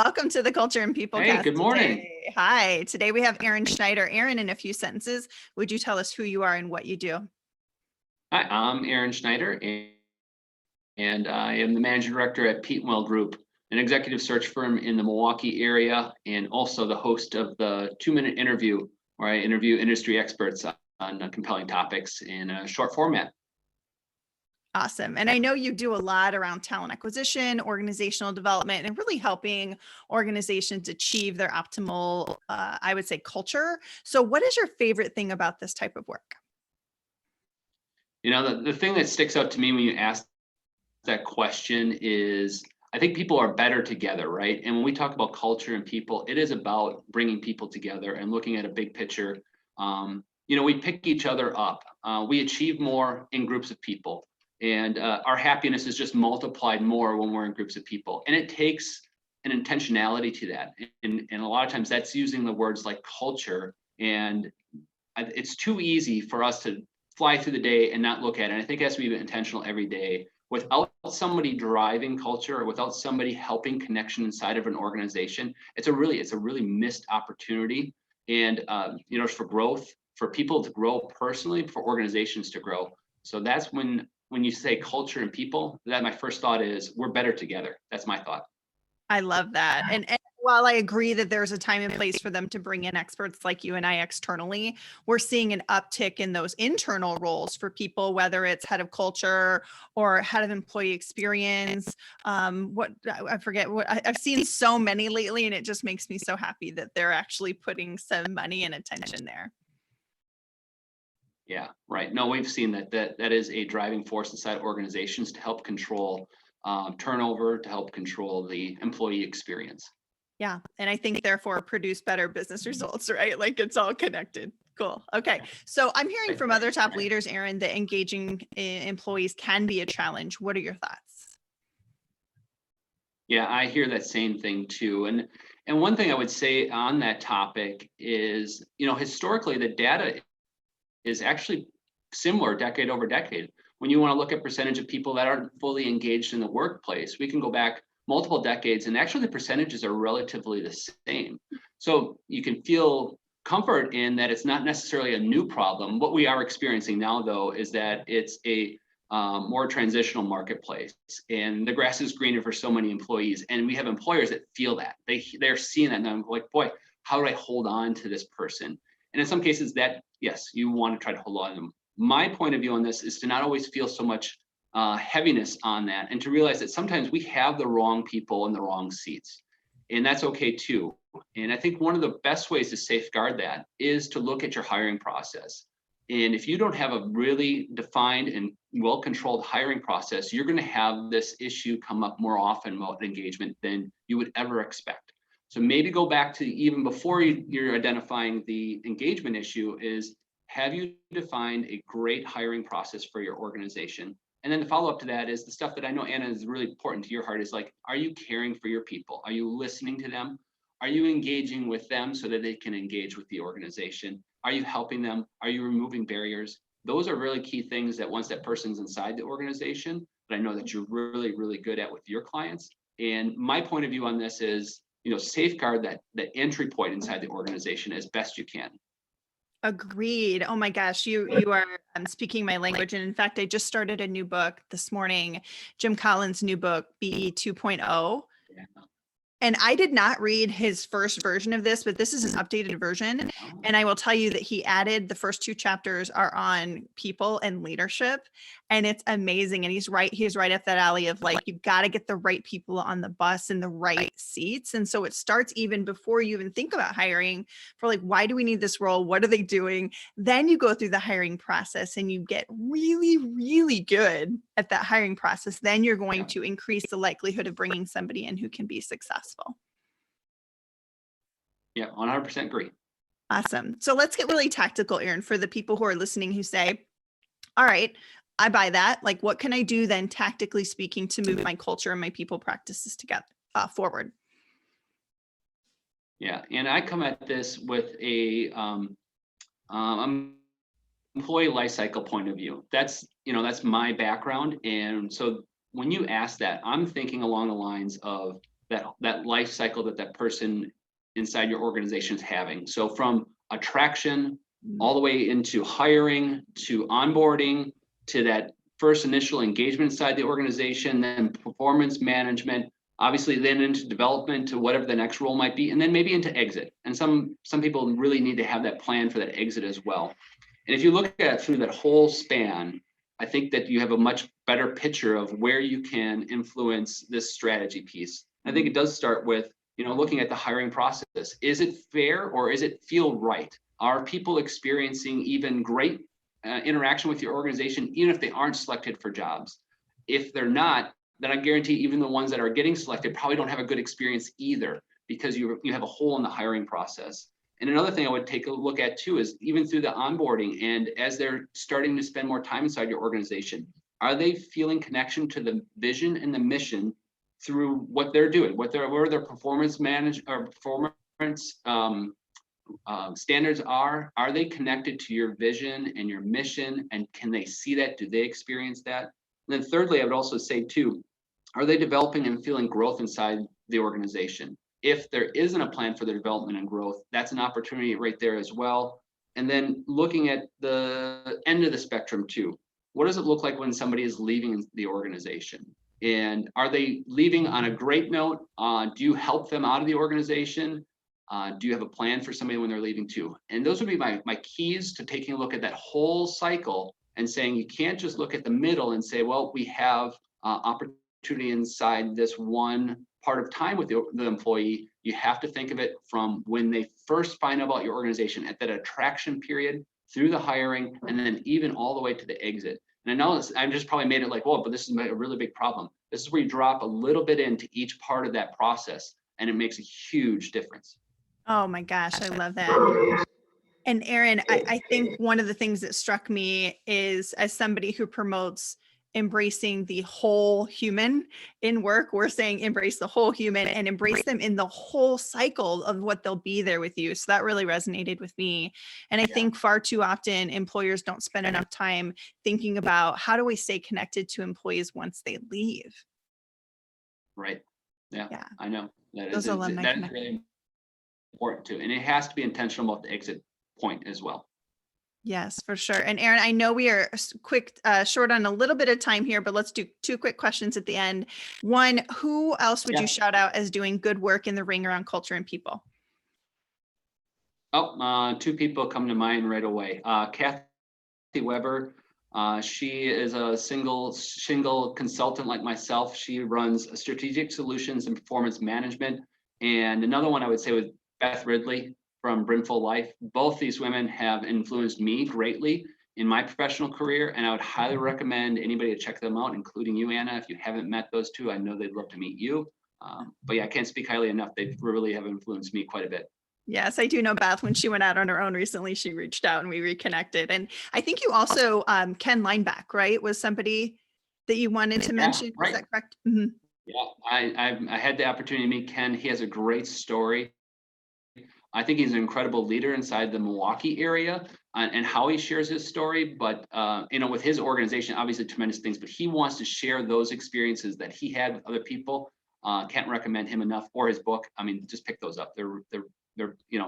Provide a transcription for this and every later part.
Welcome to the Culture and People Hey, Cast good morning. today. Hi, today we have Aaron Schneider. Aaron, in a few sentences, would you tell us who you are and what you do? Hi, I'm Aaron Schneider, and I am the managing director at Pete Well Group, an executive search firm in the Milwaukee area, and also the host of the 2-minute interview, where I interview industry experts on compelling topics in a short format. Awesome. And I know you do a lot around talent acquisition, organizational development, and really helping organizations achieve their optimal, I would say, culture. So, what is your favorite thing about this type of work? You know, the thing that sticks out to me when you ask that question is I think people are better together, right? And when we talk about culture and people, it is about bringing people together and looking at a big picture. We pick each other up. We achieve more in groups of people, and our happiness is just multiplied more when we're in groups of people. And it takes an intentionality to that. And a lot of times that's using the words like culture. And it's too easy for us to fly through the day and not look at it. And I think it has to be intentional every day. Without somebody driving culture or without somebody helping connection inside of an organization, it's a really missed opportunity. And for growth, for people to grow personally, for organizations to grow. So that's when you say culture and people, that my first thought is we're better together. That's my thought. I love that. And while I agree that there's a time and place for them to bring in experts like you and I externally, we're seeing an uptick in those internal roles for people, whether it's head of culture or head of employee experience. I forget what I've seen so many lately, and it just makes me so happy that they're actually putting some money and attention there. Yeah, right. No, we've seen that is a driving force inside organizations to help control turnover, to help control the employee experience. Yeah. And I think therefore produce better business results, right? Like it's all connected. Cool. Okay. So I'm hearing from other top leaders, Aaron, that engaging employees can be a challenge. What are your thoughts? Yeah, I hear that same thing too. And one thing I would say on that topic is, historically the data is actually similar decade over decade. When you want to look at percentage of people that aren't fully engaged in the workplace, we can go back multiple decades and actually the percentages are relatively the same. So you can feel comfort in that it's not necessarily a new problem. What we are experiencing now, though, is that it's a more transitional marketplace, and the grass is greener for so many employees. And we have employers that feel that they're seeing that, and I'm like, boy, how do I hold on to this person? And in some cases, that yes, you want to try to hold on to them. My point of view on this is to not always feel so much heaviness on that, and to realize that sometimes we have the wrong people in the wrong seats, and that's okay too. And I think one of the best ways to safeguard that is to look at your hiring process. And if you don't have a really defined and well-controlled hiring process, you're going to have this issue come up more often about engagement than you would ever expect. So maybe go back to even before you're identifying the engagement issue is, have you defined a great hiring process for your organization? And then the follow-up to that is the stuff that I know, Anna, is really important to your heart is like, are you caring for your people? Are you listening to them? Are you engaging with them so that they can engage with the organization? Are you helping them? Are you removing barriers? Those are really key things that once that person's inside the organization, that I know that you're really, really good at with your clients. And my point of view on this is, safeguard that entry point inside the organization as best you can. Agreed. Oh my gosh, you are speaking my language. And in fact, I just started a new book this morning, Jim Collins' new book, BE 2.0. Yeah. And I did not read his first version of this, but this is an updated version. And I will tell you that he added the first 2 chapters are on people and leadership. And it's amazing. And he's right up that alley of like, you've got to get the right people on the bus in the right seats. And so it starts even before you even think about hiring for like, why do we need this role? What are they doing? Then you go through the hiring process and you get really, really good at that hiring process. Then you're going to increase the likelihood of bringing somebody in who can be successful. Yeah, 100% agree. Awesome. So let's get really tactical, Aaron, for the people who are listening who say, all right, I buy that. Like, what can I do then, tactically speaking, to move my culture and my people practices together forward? Yeah, and I come at this with a employee life cycle point of view. That's my background, and so when you ask that, I'm thinking along the lines of that life cycle that person inside your organization is having. So from attraction all the way into hiring to onboarding to that first initial engagement inside the organization, then performance management, obviously then into development to whatever the next role might be, and then maybe into exit. And some people really need to have that plan for that exit as well. And if you look at through that whole span, I think that you have a much better picture of where you can influence this strategy piece. I think it does start with, looking at the hiring process. Is it fair or is it feel right? Are people experiencing even great interaction with your organization, even if they aren't selected for jobs? If they're not, then I guarantee even the ones that are getting selected probably don't have a good experience either, because you have a hole in the hiring process. And another thing I would take a look at too is even through the onboarding and as they're starting to spend more time inside your organization, are they feeling connection to the vision and the mission through what they're doing, what their performance standards are? Are they connected to your vision and your mission? And can they see that? Do they experience that? And then thirdly, I would also say too, are they developing and feeling growth inside the organization? If there isn't a plan for their development and growth, that's an opportunity right there as well. And then looking at the end of the spectrum too, what does it look like when somebody is leaving the organization? And are they leaving on a great note? Do you help them out of the organization? Do you have a plan for somebody when they're leaving too? And those would be my keys to taking a look at that whole cycle and saying you can't just look at the middle and say, well, we have opportunity inside this one part of time with the employee. You have to think of it from when they first find out about your organization, at that attraction period, through the hiring, and then even all the way to the exit. And I know I've just probably made it like, whoa, but this is a really big problem. This is where you drop a little bit into each part of that process, and it makes a huge difference. Oh my gosh, I love that. And Aaron, I think one of the things that struck me is, as somebody who promotes embracing the whole human in work, we're saying embrace the whole human and embrace them in the whole cycle of what they'll be there with you. So that really resonated with me. And I think far too often employers don't spend enough time thinking about how do we stay connected to employees once they leave. Right. Yeah. Yeah. I know. That Those is alumni that is connect- really important too. And it has to be intentional about the exit point as well. Yes, for sure. And Aaron, I know we are short on a little bit of time here, but let's do 2 quick questions at the end. One, who else would you shout out as doing good work in the ring around culture and people? Oh, 2 people come to mind right away. Kathy Weber. She is a single consultant like myself. She runs strategic solutions and performance management. And another one I would say was Beth Ridley from Brimful Life. Both these women have influenced me greatly in my professional career, and I would highly recommend anybody to check them out, including you, Anna. If you haven't met those two, I know they'd love to meet you. But yeah, I can't speak highly enough. They really have influenced me quite a bit. Yes, I do know Beth. When she went out on her own recently, she reached out and we reconnected. And I think you also, Ken Lineback, right, was somebody that you wanted to mention. Right. Is that correct? Mm-hmm. Yeah, I had the opportunity to meet Ken. He has a great story. I think he's an incredible leader inside the Milwaukee area and how he shares his story. But, with his organization, obviously tremendous things, but he wants to share those experiences that he had with other people. Can't recommend him enough, or his book. I mean, just pick those up. They're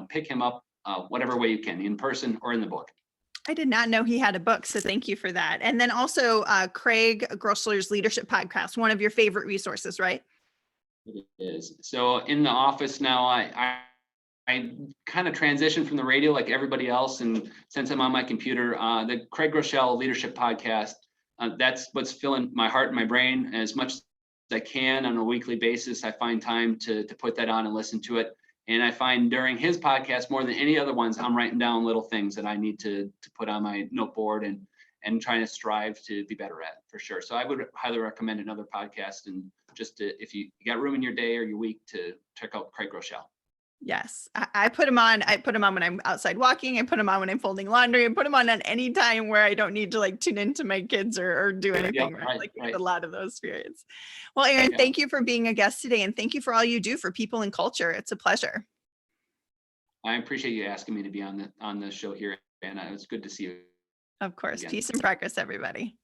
pick him up whatever way you can, in person or in the book. I did not know he had a book, so thank you for that. And then also Craig Grossler's Leadership Podcast, one of your favorite resources, right? It is. So in the office now, I kind of transitioned from the radio like everybody else, and since I'm on my computer, the Craig Groeschel Leadership Podcast, that's what's filling my heart and my brain as much as I can on a weekly basis. I find time to put that on and listen to it. And I find during his podcast, more than any other ones, I'm writing down little things that I need to put on my noteboard and trying to strive to be better at, for sure. So I would highly recommend another podcast, and just if you got room in your day or your week, to check out Craig Groeschel. Yes, I put them on. I put them on when I'm outside walking. I put them on when I'm folding laundry. I put them on any time where I don't need to tune into my kids or do anything. Right. A lot of those periods. Well, Aaron, thank you for being a guest today, and thank you for all you do for people and culture. It's a pleasure. I appreciate you asking me to be on the show here, Anna. It's good to see you. Of course. Again. Peace and progress, everybody.